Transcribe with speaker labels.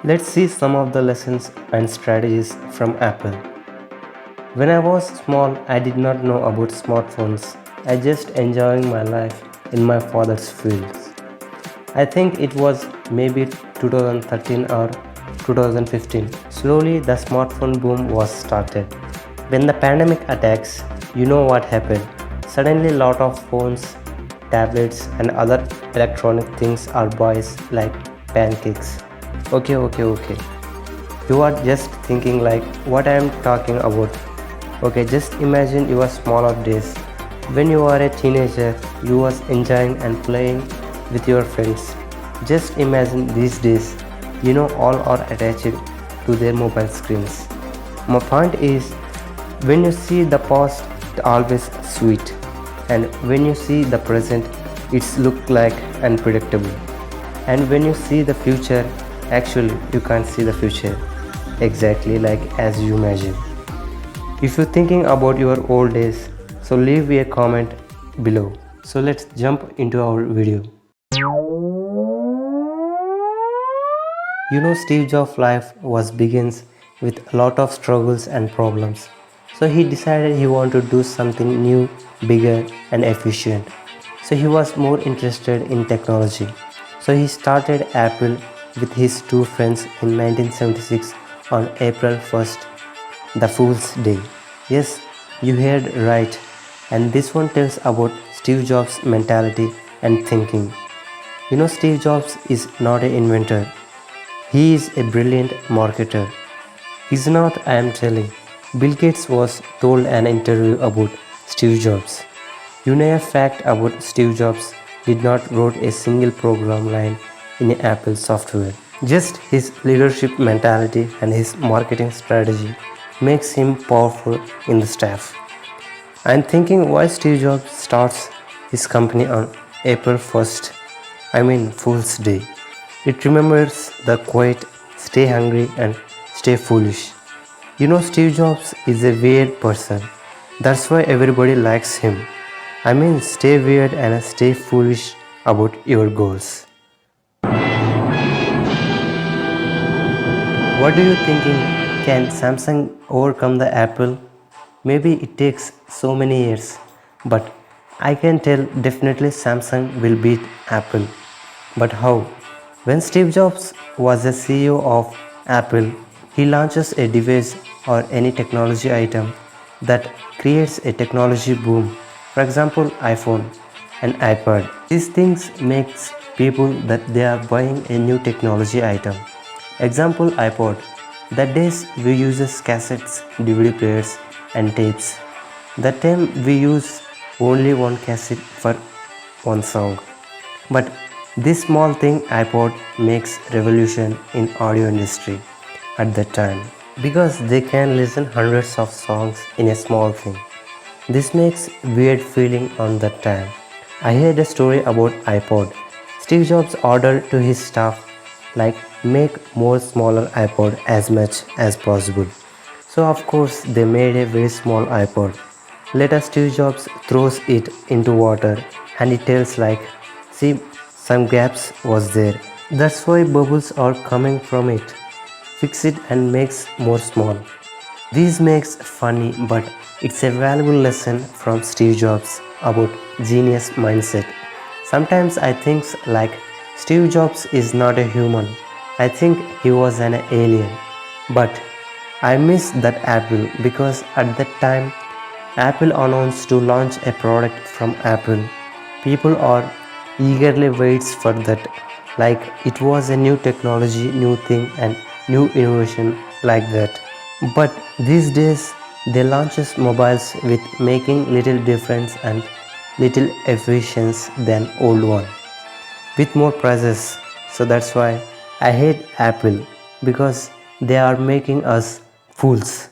Speaker 1: Let's see some of the lessons and strategies from Apple. When I was small, I did not know about smartphones. I just enjoying my life in my father's fields. I think it was maybe 2013 or 2015. Slowly the smartphone boom was started. When the pandemic attacks, you know what happened. Suddenly lot of phones, tablets and other electronic things are boys like pancakes. Okay. You are just thinking like what I am talking about. Okay, just imagine your smaller days. When you are a teenager, you was enjoying and playing with your friends. Just imagine these days, all are attached to their mobile screens. My point is, when you see the past, it's always sweet, and when you see the present, it's look like unpredictable. And when you see the future, actually you can't see the future exactly like as you imagine. If you're thinking about your old days, so leave a comment below. So let's jump into our video. Steve Jobs' life was begins with a lot of struggles and problems. So he decided he wanted to do something new, bigger and efficient. So he was more interested in technology. So he started Apple with his two friends in 1976 on April 1st, the Fool's Day. Yes, you heard right. And this one tells about Steve Jobs' mentality and thinking. Steve Jobs is not an inventor. He is a brilliant marketer. Is not, I am telling. Bill Gates was told an interview about Steve Jobs. A fact about Steve Jobs did not wrote a single program line in Apple software. Just his leadership mentality and his marketing strategy makes him powerful in the staff. I'm thinking why Steve Jobs starts his company on April 1st, Fool's Day. It remembers the quote, stay hungry and stay foolish. Steve Jobs is a weird person. That's why everybody likes him. Stay weird and stay foolish about your goals. What do you thinking? Can Samsung overcome the Apple? Maybe it takes so many years, but I can tell definitely Samsung will beat Apple. But how? When Steve Jobs was the CEO of Apple, he launches a device or any technology item that creates a technology boom. For example, iPhone and iPad. These things makes people that they are buying a new technology item. Example iPod. That days we uses cassettes, DVD players and tapes. That time we use only one cassette for one song. But this small thing iPod makes revolution in audio industry at that time because they can listen hundreds of songs in a small thing. This makes weird feeling on that time. I heard a story about iPod. Steve Jobs ordered to his staff like make more smaller iPod as much as possible. So of course they made a very small iPod. Later Steve Jobs throws it into water and it tells like, see, some gaps was there. That's why bubbles are coming from it. Fix it and makes more small. This makes funny but it's a valuable lesson from Steve Jobs about genius mindset. Sometimes I think like Steve Jobs is not a human. I think he was an alien. But I miss that Apple because at that time Apple announced to launch a product from Apple. People are eagerly waits for that like it was a new technology, new thing and new innovation like that. But these days they launches mobiles with making little difference and little efficiency than old one with more prices. So that's why I hate Apple because they are making us fools.